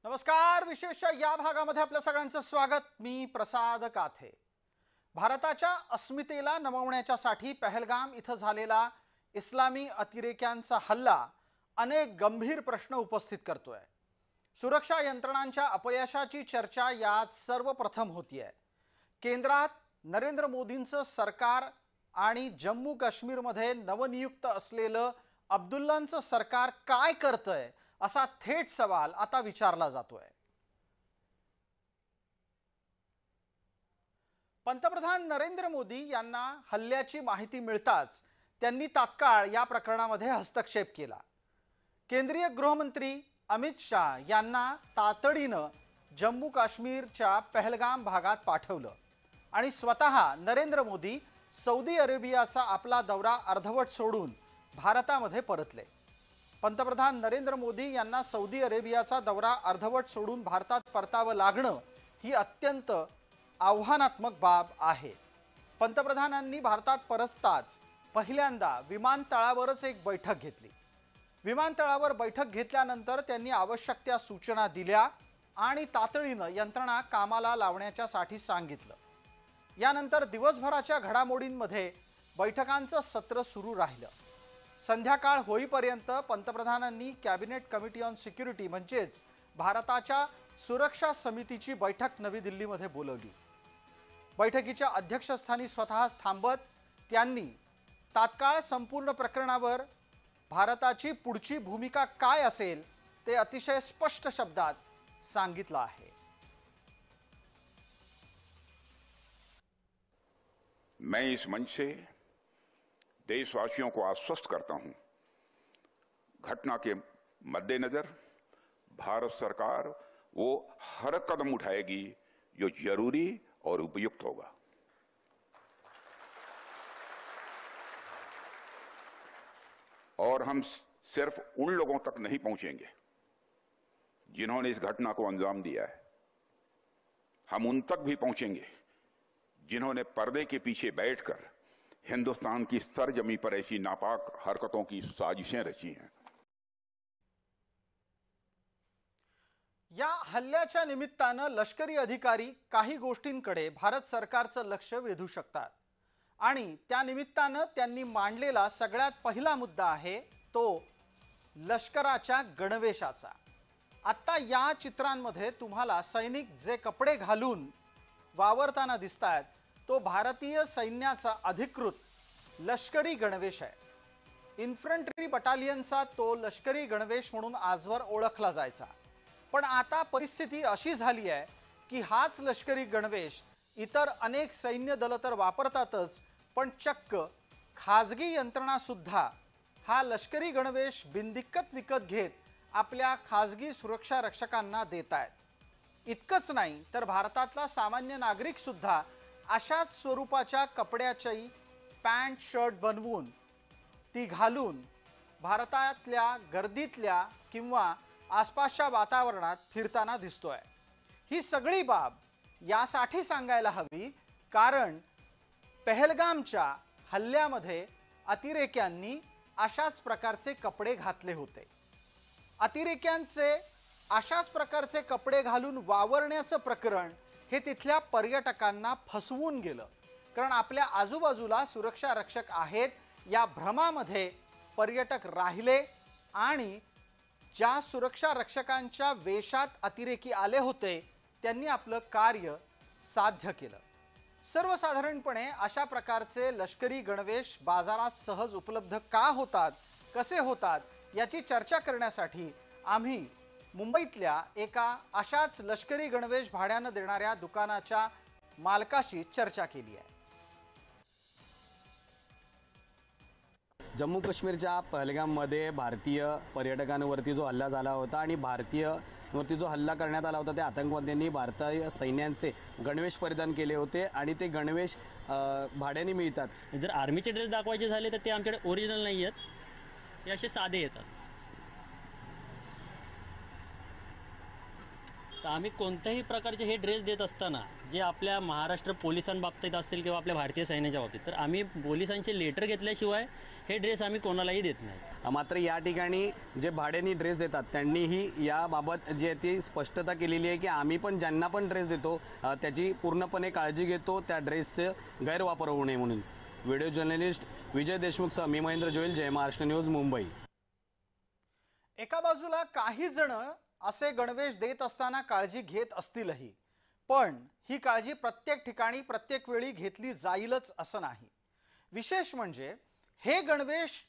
नमस्कार. विशेष या भागामध्ये आपल्या सगळ्यांचं स्वागत. मी प्रसाद काथे. भारताच्या अस्मितेला नमवण्यासाठी पहलगाम इथं झालेला इस्लामी अतिरेक्यांचा हल्ला अनेक गंभीर प्रश्न उपस्थित करतोय. सुरक्षा यंत्रणांच्या अपयशाची चर्चा यात सर्वप्रथम होतीये. केंद्रात नरेंद्र मोदींचं सरकार आणि जम्मू काश्मीरमध्ये नवनियुक्त असलेलं अब्दुल्लांचं सरकार काय करतंय असा थेट सवाल आता विचारला जातोय. पंतप्रधान नरेंद्र मोदी यांना हल्ल्याची माहिती मिळताच त्यांनी तात्काळ या प्रकरणामध्ये हस्तक्षेप केला. केंद्रीय गृहमंत्री अमित शाह यांना तातडीनं जम्मू काश्मीरच्या पहलगाम भागात पाठवलं आणि स्वतः नरेंद्र मोदी सौदी अरेबियाचा आपला दौरा अर्धवट सोडून भारतामध्ये परतले. पंतप्रधान नरेंद्र मोदी यांना सौदी अरेबियाचा दौरा अर्धवट सोडून भारतात परतावं लागणं ही अत्यंत आव्हानात्मक बाब आहे. पंतप्रधानांनी भारतात परतताच पहिल्यांदा विमानतळावरच एक बैठक घेतली. विमानतळावर बैठक घेतल्यानंतर त्यांनी आवश्यक त्या सूचना दिल्या आणि तातडीनं यंत्रणा कामाला लावण्यासाठी सांगितलं. यानंतर दिवसभराच्या घडामोडींमध्ये बैठकांचं सत्र सुरू राहिलं. संध्याकाळ होईपर्यंत पंतप्रधानांनी कॅबिनेट कमिटी ऑन सिक्युरिटी म्हणजेच भारताच्या सुरक्षा समितीची बैठक नवी दिल्लीमध्ये बोलवली. बैठकीच्या अध्यक्षस्थानी स्वतः थांबत त्यांनी तात्काळ संपूर्ण प्रकरणावर भारताची पुढची भूमिका काय असेल ते अतिशय स्पष्ट शब्दात सांगितलं आहे. मैं इस मंच से देशवासियों को आश्वस्त करता हूं, घटना के मद्देनजर भारत सरकार वो हर कदम उठाएगी जो जरूरी और उपयुक्त होगा. और हम सिर्फ उन लोगों तक नहीं पहुंचेंगे जिन्होंने इस घटना को अंजाम दिया है. हम उन तक भी पहुंचेंगे जिन्होंने पर्दे के पीछे बैठकर हिंदुस्तान की सरजमी पर ऐसी नापाक हरकतों की साजिशें रची हैं. या हल्ल्याच्या निमित्तानं लष्करी अधिकारी काही गोष्टींकडे भारत सरकारचं लक्ष वेधू शकतात आणि त्या निमित्तानं त्यांनी मांडलेला सगळ्यात पहिला मुद्दा आहे तो लष्कराच्या गणवेशाचा. आता या चित्रांमध्ये तुम्हाला सैनिक जे कपडे घालून वावरताना दिसतात तो भारतीय सैन्याचा अधिकृत लष्करी गणवेश आहे. इन्फंट्री बटालियनचा तो लष्करी गणवेश म्हणून आजवर ओळखला जायचा. पण आता परिस्थिती अशी झाली आहे की हाच लष्करी गणवेश इतर अनेक सैन्य दल तर वापरतातच, पण चक्क खाजगी यंत्रणा सुद्धा हा लष्करी गणवेश बिनदिक्कत विकत घेत आपल्या खाजगी सुरक्षा रक्षकांना देत आहेत. इतकंच नाही तर भारतातला सामान्य नागरिक सुद्धा अशाच स्वरूपाच्या कपड्याची पॅन्ट शर्ट बनवून ती घालून भारतातल्या गर्दीतल्या किंवा आसपासच्या वातावरणात फिरताना दिसतोय. ही सगळी बाब यासाठी सांगायला हवी कारण पहलगामच्या हल्ल्यामध्ये अतिरेक्यांनी अशाच प्रकारचे कपडे घातले होते. अतिरेक्यांचे अशाच प्रकारचे कपडे घालून वावरण्याचं प्रकरण हे तिथल्या पर्यटकांना फसवून गेलं. कारण आपल्या आजूबाजूला सुरक्षा रक्षक आहेत या भ्रमामध्ये पर्यटक राहिले आणि ज्या सुरक्षा रक्षकांच्या वेशात अतिरेकी आले होते त्यांनी आपलं कार्य साध्य केलं. सर्वसाधारणपणे अशा प्रकारचे लष्करी गणवेश बाजारात सहज उपलब्ध का होतात, कसे होतात याची चर्चा करण्यासाठी आम्ही मुंबईतल्या एका अशाच लष्करी गणवेश भाड्यानं देणाऱ्या दुकानाच्या मालकाशी चर्चा केली आहे. जम्मू काश्मीरच्या पहलगाममध्ये भारतीय पर्यटकांवरती जो हल्ला झाला होता आणि भारतीयवरती जो हल्ला करण्यात आला होता त्या आतंकवाद्यांनी भारतीय सैन्यांचे गणवेश परिधान केले होते आणि ते गणवेश भाड्याने मिळतात. जर आर्मीचे ड्रेस दाखवायचे झाले तर ते आमच्याकडे ओरिजिनल नाही आहेत, हे असे साधे येतात. तर आम्ही कोणत्याही प्रकारचे हे ड्रेस देत असताना जे आपल्या महाराष्ट्र पोलिसांबाबतीत असतील किंवा आपल्या भारतीय सैन्याच्या बाबतीत, तर आम्ही पोलिसांचे लेटर घेतल्याशिवाय हे ड्रेस आम्ही कोणालाही देत नाही. मात्र या ठिकाणी जे भाड्याने ड्रेस देतात त्यांनीही याबाबत जी आहे ती स्पष्टता केलेली आहे की आम्ही पण ज्यांना पण ड्रेस देतो त्याची पूर्णपणे काळजी घेतो, त्या ड्रेसचे गैरवापर होऊ नये म्हणून. व्हिडिओ जर्नलिस्ट विजय देशमुखसह मी महेंद्र जोयल, जय महाराष्ट्र न्यूज, मुंबई. एका बाजूला काही जण असे गणवेश देत असताना काळजी घेत असतीलही, पण ही काळजी प्रत्येक ठिकाणी प्रत्येक वेळी घेतली जाईलच असं नाही. विशेष म्हणजे हे गणवेश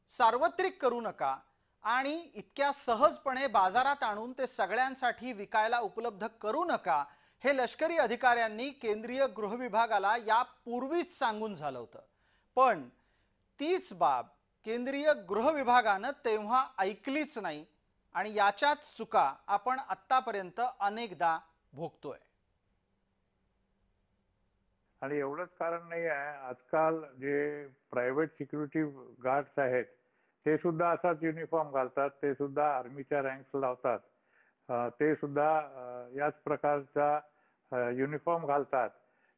सार्वत्रिक करू नका आणि इतक्या सहजपणे बाजारात आणून ते सगळ्यांसाठी विकायला उपलब्ध करू नका, हे लष्करी अधिकाऱ्यांनी केंद्रीय गृह विभागाला यापूर्वीच सांगून झालं होतं. पण तीच बाब केंद्रीय गृह विभागानं तेव्हा ऐकलीच नाही आणि याच्याच चुका आपण आत्तापर्यंत अनेकदा भोगतोय. आणि एवढंच कारण नाही आहे, आजकाल जे प्रायव्हेट सिक्युरिटी गार्ड्स आहेत ते सुद्धा असाच युनिफॉर्म घालतात, ते सुद्धा आर्मीच्या रँक्स लावतात, ते सुद्धा याच प्रकारचा युनिफॉर्म घालतात.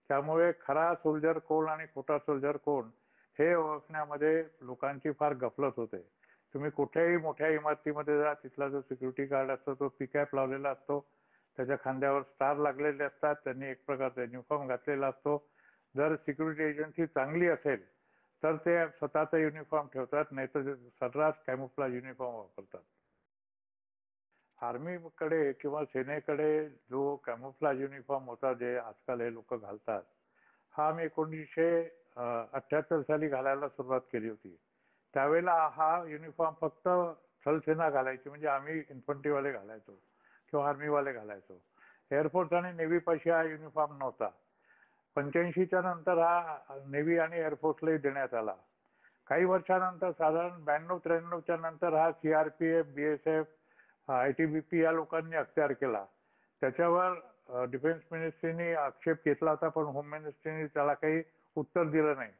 त्यामुळे खरा सोल्जर कोण आणि खोटा सोल्जर कोण हे ओळखण्यामध्ये लोकांची फार गफलत होते. तुम्ही कुठेही मोठ्या इमारतीमध्ये जा, तिथला जो सिक्युरिटी गार्ड असतो तो पिकॅप लावलेला असतो, त्याच्या खांद्यावर स्टार लागलेले असतात, त्यांनी एक प्रकारचा युनिफॉर्म घातलेला असतो. जर सिक्युरिटी एजन्सी चांगली असेल तर ते स्वतःचा युनिफॉर्म ठेवतात, नाही तर सर्रास कॅमोफ्लेज युनिफॉर्म वापरतात. आर्मीकडे किंवा सेनेकडे जो कॅमोफ्लेज युनिफॉर्म होता जे आजकाल हे लोक घालतात, हा आम्ही 1978 साली घालायला सुरुवात केली होती. त्यावेळेला हा युनिफॉर्म फक्त थलसेना घालायची, म्हणजे आम्ही इन्फंट्रीवाले घालायचो किंवा आर्मीवाले घालायचो. एअरफोर्स आणि नेव्हीपाशी हा युनिफॉर्म नव्हता. 85च्या नंतर हा नेव्ही आणि एअरफोर्सलाही देण्यात आला. काही वर्षानंतर साधारण 92-93च्या नंतर हा CRPF, BSF, ITBP या लोकांनी अखत्यार केला. त्याच्यावर डिफेन्स मिनिस्ट्रीने आक्षेप घेतला होता, पण होम मिनिस्ट्रीने त्याला काही उत्तर दिलं नाही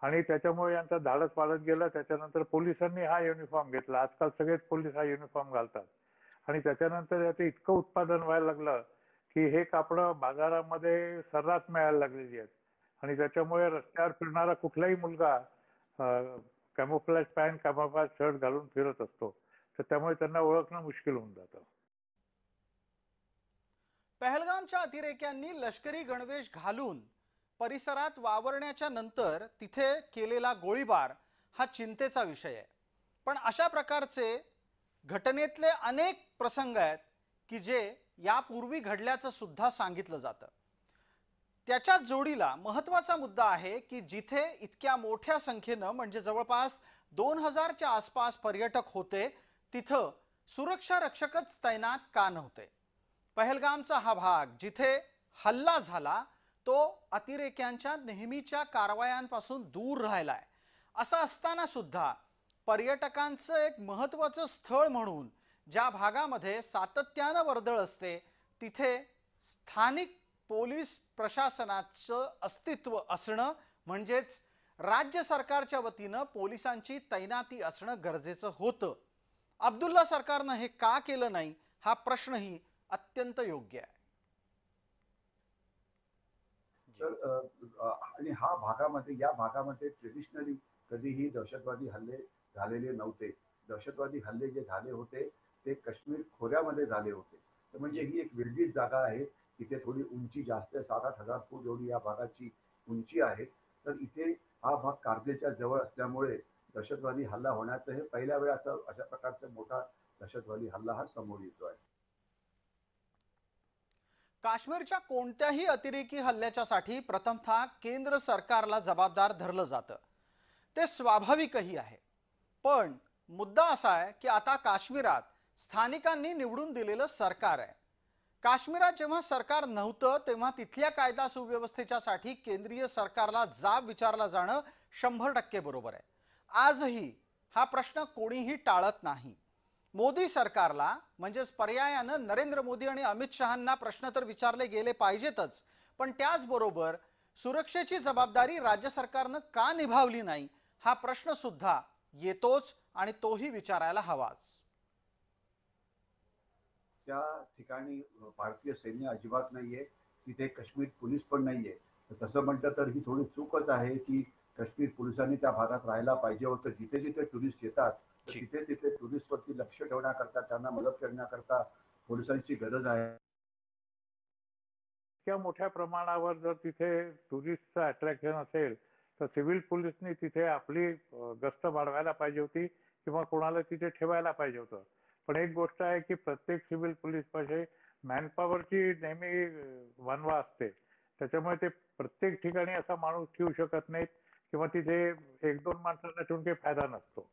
आणि त्याच्यामुळे यांचं धाडस वाढत गेलं. त्याच्यानंतर पोलिसांनी हा युनिफॉर्म घेतला. आजकाल सगळेच पोलीस हा युनिफॉर्म घालतात आणि त्याच्यानंतर याचं इतकं उत्पादन व्हायला लागलं की हे कापडं बाजारामध्ये सर्रास मिळायला लागलेली आहेत आणि त्याच्यामुळे रस्त्यावर फिरणारा कुठलाही मुलगा कॅमोफ्लेज पॅन्ट, कॅमोफ्लेज शर्ट घालून फिरत असतो, तर त्यामुळे त्यांना ओळखणं मुश्किल होऊन जातं. पहलगामच्या अतिरेक्यांनी लष्करी गणवेश घालून परिसरात वावरण्याच्या नंतर तिथे केलेला गोळीबार हा चिंतेचा विषय आहे. पण अशा प्रकारचे घटनेतले अनेक प्रसंग आहेत की जे यापूर्वी घडल्याचं सुद्धा सांगितलं जातं. त्याच्या जोडीला महत्त्वाचा मुद्दा आहे की जिथे इतक्या मोठ्या संख्येनं म्हणजे जवळपास 2000च्या आसपास पर्यटक होते, तिथं सुरक्षा रक्षकच तैनात का नव्हते. पहलगामचा हा भाग जिथे हल्ला झाला तो अतिरेक्यांच्या नेहमीच्या कारवायांपासून दूर राहिलाय. असं असताना सुद्धा पर्यटकांचं एक महत्त्वाचं स्थळ म्हणून ज्या भागामध्ये सातत्यानं वर्दळ असते, तिथे स्थानिक पोलीस प्रशासनाचं अस्तित्व असणं म्हणजेच राज्य सरकारच्या वतीनं पोलिसांची तैनाती असणं गरजेचं होतं. अब्दुल्ला सरकारनं हे का केलं नाही हा प्रश्नही अत्यंत योग्य आहे. आणि या भागामध्ये ट्रेडिशनली कधीही दहशतवादी हल्ले झालेले नव्हते. दहशतवादी हल्ले जे झाले होते ते काश्मीर खोऱ्यामध्ये झाले होते. तर म्हणजे ही एक वेगळीच जागा आहे. इथे थोडी उंची जास्त, 7-8 हजार फूट एवढी या भागाची उंची आहे. तर इथे हा भाग कारगिलच्या जवळ असल्यामुळे दहशतवादी हल्ला होण्याचं हे पहिल्या वेळा अशा प्रकारचा मोठा दहशतवादी हल्ला हा समोर येतो आहे. काश्मीरच्या कोणत्याही अतिरेकी हल्ल्याच्यासाठी प्रथमतः केंद्र सरकारला जबाबदार धरलं जातं. ते स्वाभाविकही आहे. पण मुद्दा असा आहे की आता काश्मीरात स्थानिकांनी निवडून दिलेलं सरकार आहे. काश्मीरात जेव्हा सरकार नव्हतं तेव्हा तिथल्या कायदा सुव्यवस्थेच्यासाठी केंद्रीय सरकारला जाब विचारला जाणं 100% बरोबर आहे. आजही हा प्रश्न कोणीही टाळत नाही. मोदी सरकारला म्हणजेच पर्यायानं नरेंद्र मोदी आणि अमित शहांना प्रश्न तर विचारले गेले पाहिजेतच, पण त्याचबरोबर सुरक्षेची जबाबदारी राज्य सरकारनं का निभावली नाही हा प्रश्न सुद्धा येतोच आणि तोही विचारायला हवाच. त्या ठिकाणी भारतीय सैन्य अजिबात नाहीये, तिथे काश्मीर पोलीस पण नाहीये. तर तसं म्हटलं तर ही थोडी चूकच आहे की काश्मीर पोलिसांनी त्या भागात राहायला पाहिजे होतं. जिथे जिथे टुरिस्ट येतात तर तिथे तिथे टुरिस्टवरती लक्ष ठेवण्याकरता, त्यांना मदत करण्याकरता पोलिसांची गरज आहे. इतक्या मोठ्या प्रमाणावर जर तिथे टुरिस्टचं अट्रॅक्शन असेल तर सिव्हिल पोलिसनी तिथे आपली गस्त वाढवायला पाहिजे होती किंवा कोणाला तिथे ठेवायला पाहिजे होतं. पण एक गोष्ट आहे की प्रत्येक सिव्हिल पोलीस पाहिजे मॅनपॉवरची नेहमी वनवा असते. त्याच्यामुळे ते प्रत्येक ठिकाणी असा माणूस ठेवू शकत नाहीत किंवा तिथे एक दोन माणसांना ठेवून काही फायदा नसतो.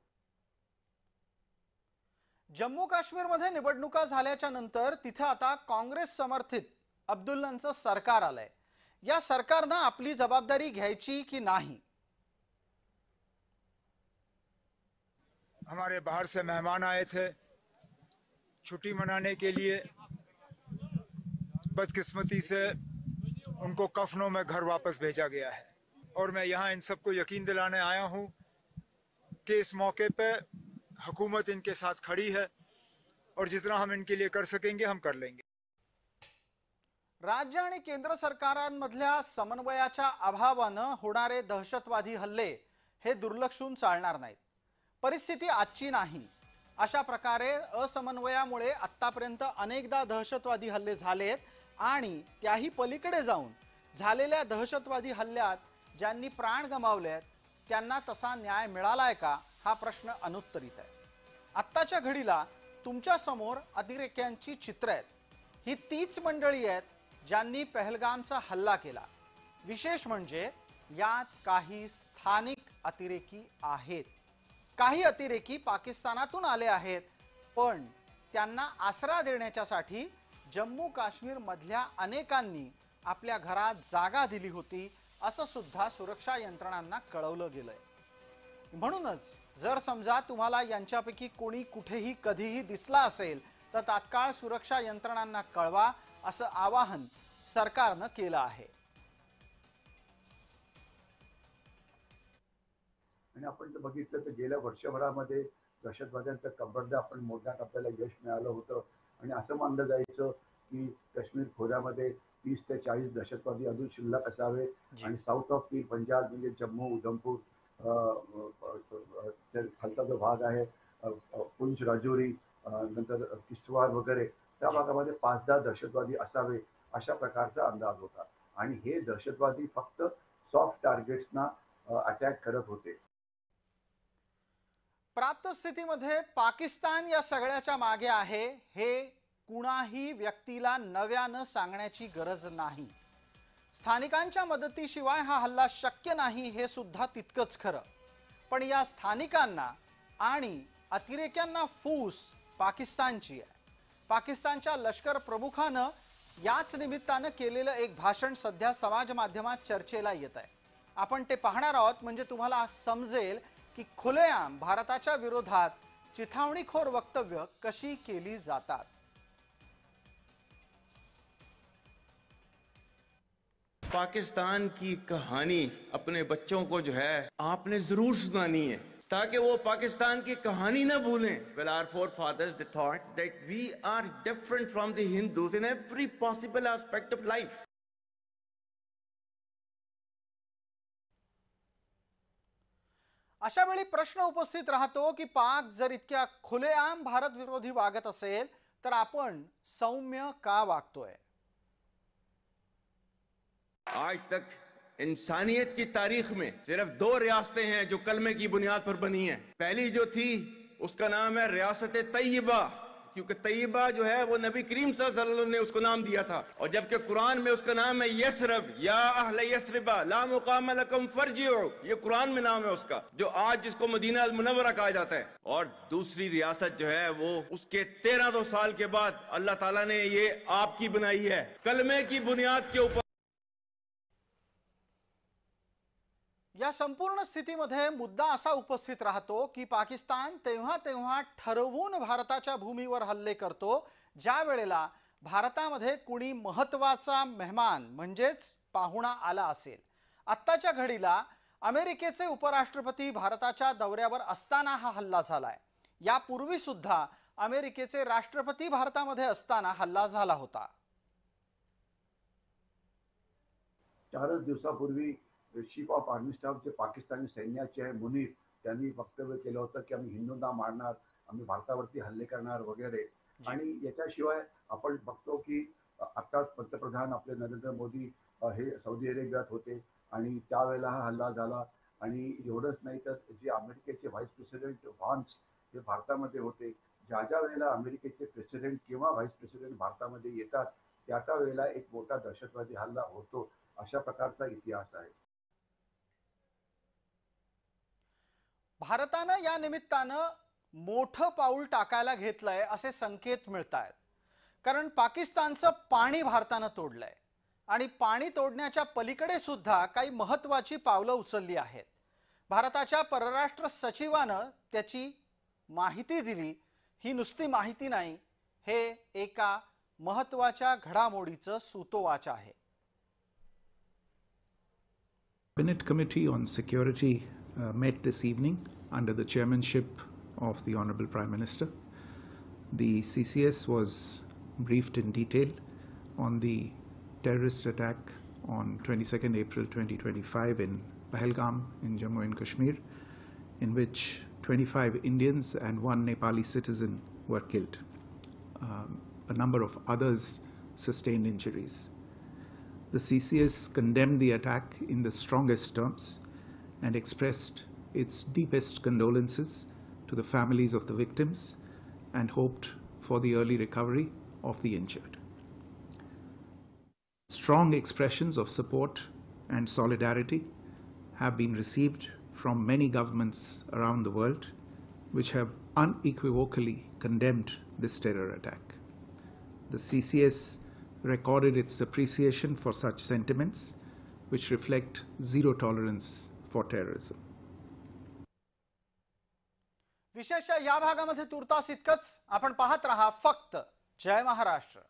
जम्मू काश्मीरमध्ये निवडणुका झाल्याच्या नंतर तिथे आता काँग्रेस समर्थित अब्दुल्लांचं सरकार आलंय. या सरकारनं आपली जबाबदारी घ्यायची की नाही? हमारे बाहर से मेहमान आए थे छुट्टी मनाने के लिए। बदकिस्मती से उनको कफनों में घर वापस भेजा गया है और मैं यहाँ इन सबको यकीन दिलाने आया हूँ कि इस मौके पे हुकूमत इनके साथ खड़ी है और जितना हम इनके लिए कर सकेंगे हम कर लेंगे. राज्य आणि केंद्र सरकारांमधल्या समन्वयाच्या अभावानं होणारे दहशतवादी हल्ले हे दुर्लक्षून चालणार नाहीत. परिस्थिती आजची नाही. अशा प्रकारे असमन्वयामुळे आतापर्यंत अनेकदा दहशतवादी हल्ले झालेत आणि त्याही पलीकडे जाऊन झालेल्या दहशतवादी हल्ल्यात ज्यांनी प्राण गमावलेत त्यांना तसा न्याय मिळालाय का हा प्रश्न अनुत्तरित आहे. आत्ताच्या घडीला तुमच्या समोर अतिरेक्यांची चित्र आहेत. ही तीच मंडळी आहेत ज्यांनी पहलगामचा हल्ला केला. विशेष म्हणजे यात काही स्थानिक अतिरेकी आहेत. काही अतिरेकी पाकिस्तानातून आले आहेत पण त्यांना आसरा देण्यासाठी जम्मू काश्मीर मधल्या अनेकांनी आपल्या घरात जागा दिली होती असं सुद्धा सुरक्षा यंत्रणांना कळवलं गेलंय. म्हणूनच जर समजा तुम्हाला यांच्यापैकी कोणी कुठेही कधीही दिसला असेल तर तात्काळ सुरक्षा यंत्रणांना कळवा असं आवाहन सरकारनं केलं आहे. आणि आपण जर बघितलं तर गेल्या वर्षभरामध्ये दहशतवाद्यांचा कंबरडा आपण मोडण्यात आपल्याला यश मिळालं होतं आणि असं मानलं जायचं की काश्मीर खोऱ्यामध्ये 30 ते 40 दहशतवादी अजून शिल्लक असावे आणि साऊथ ऑफ दी पंजाब म्हणजे जम्मू उधमपूर खालचा जो भाग आहे पुंछ राजौरी नंतर किश्तवार वगैरे त्या भागामध्ये 5-10 दहशतवादी असावे अशा प्रकारचा अंदाज होता. आणि हे दहशतवादी फक्त सॉफ्ट टार्गेट्सना अटॅक करत होते. प्राप्त स्थितीमध्ये पाकिस्तान या सगळ्याच्या मागे आहे हे कुणाही व्यक्तीला नव्यानं सांगण्याची गरज नाही. स्थानिकांच्या मदतीशिवाय हा हल्ला शक्य नाही हे सुद्धा तितकंच खरं. पण या स्थानिकांना आणि अतिरेक्यांना फूस पाकिस्तानची आहे. पाकिस्तानच्या लष्कर प्रमुखानं याच निमित्तानं केलेलं एक भाषण सध्या समाज माध्यमात चर्चेला येत आहे. आपण ते पाहणार आहोत म्हणजे तुम्हाला समजेल की खुलेआम भारताच्या विरोधात चिथावणीखोर वक्तव्य कशी केली जातात. पाकिस्तान की कहानी अपने बच्चों को जो है आपने जरूर सुनानी है ताकि वो पाकिस्तान की कहानी न भूलें. Well, our forefathers they thought that we are different from the Hindus in every possible aspect of life. अशा वेळी प्रश्न उपस्थित राहतो की पाक जर इतक्या खुलेआम भारत विरोधी वागत असेल तर आपण सौम्य का वागतोय. आज तक इंसानियत की तारीख में सिर्फ 2 रियासतें हैं जो कलमे की बुनियाद पर बनी हैं. पहली जो थी उसका नाम है रियासत तैयबा, क्योंकि तैयबा जो है वो नबी करीम सल्लल्लाहु अलैहि वसल्लम ने उसको नाम दिया था. और जबकि कुरान में उसका नाम है यसरब, या अहले यसरबा ला मुकाम लकुम फरजिउ, ये कुरान में नाम है उसका, जो आज जिसको मदीना अल मुनव्वरा कहा जाता है. और दूसरी रियासत जो है वो उसके 1300 साल के बाद अल्लाह ताला ने ये आपकी बनाई है कलमे की बुनियाद के ऊपर. या संपूर्ण स्थितीमध्ये मुद्दा असा उपस्थित राहतो की पाकिस्तान तेव्हा तेव्हा ठरवून भारताच्या भूमीवर हल्ले करतो ज्या वेळेला भारतामध्ये कुणी महत्त्वाचा मेहमान म्हणजेच पाहुणा आला असेल. आत्ताच्या घडीला अमेरिकेचे उपराष्ट्रपती भारताच्या दौऱ्यावर असताना हा हल्ला झालाय. यापूर्वी सुद्धा अमेरिकेचे राष्ट्रपती भारतामध्ये असताना हल्ला झाला होता। 4 दिवसापूर्वी चीफ ऑफ आर्मी स्टाफ जे पाकिस्तानी सैन्याचे आहे मुनीर, त्यांनी वक्तव्य केलं होतं की आम्ही हिंदूंना मारणार, आम्ही भारतावरती हल्ले करणार वगैरे। आणि याच्याशिवाय आपण बघतो की आताच पंतप्रधान आपले नरेंद्र मोदी हे सौदी अरेबियात होते आणि त्यावेळेला हा हल्ला झाला। आणि एवढंच नाही तर जे अमेरिकेचे व्हाईस प्रेसिडेंट व्हान्स हे भारतामध्ये होते। ज्या ज्या वेळेला अमेरिकेचे प्रेसिडेंट किंवा व्हाईस प्रेसिडेंट भारतामध्ये येतात त्या त्या वेळेला एक मोठा दहशतवादी हल्ला होतो, अशा प्रकारचा इतिहास आहे। भारतानं या निमित्तानं मोठं पाऊल टाकायला घेतलंय असे संकेत मिळतायत, कारण पाकिस्तानचं पाणी भारतानं तोडलंय आणि पाणी तोडण्याच्या पलीकडे सुद्धा काही महत्त्वाची पावलं उचलली आहेत। भारताच्या परराष्ट्र सचिवानं त्याची माहिती दिली। ही नुसती माहिती नाही, हे एका महत्त्वाच्या घडामोडीचं सूतोवाच आहे। Cabinet Committee on Security met this evening under the chairmanship of the Honorable Prime Minister. The CCS was briefed in detail on the terrorist attack on 22nd April 2025 in Pahalgam in Jammu and Kashmir, in which 25 Indians and 1 Nepali citizen were killed. A number of others sustained injuries. The CCS condemned the attack in the strongest terms and expressed its deepest condolences to the families of the victims and hoped for the early recovery of the injured. Strong expressions of support and solidarity have been received from many governments around the world, which have unequivocally condemned this terror attack. The CCS recorded its appreciation for such sentiments, which reflect zero tolerance for terrorism. विशेष या भागामध्ये तुर्तास इतकंच। आपण पाहत रहा फक्त जय महाराष्ट्र।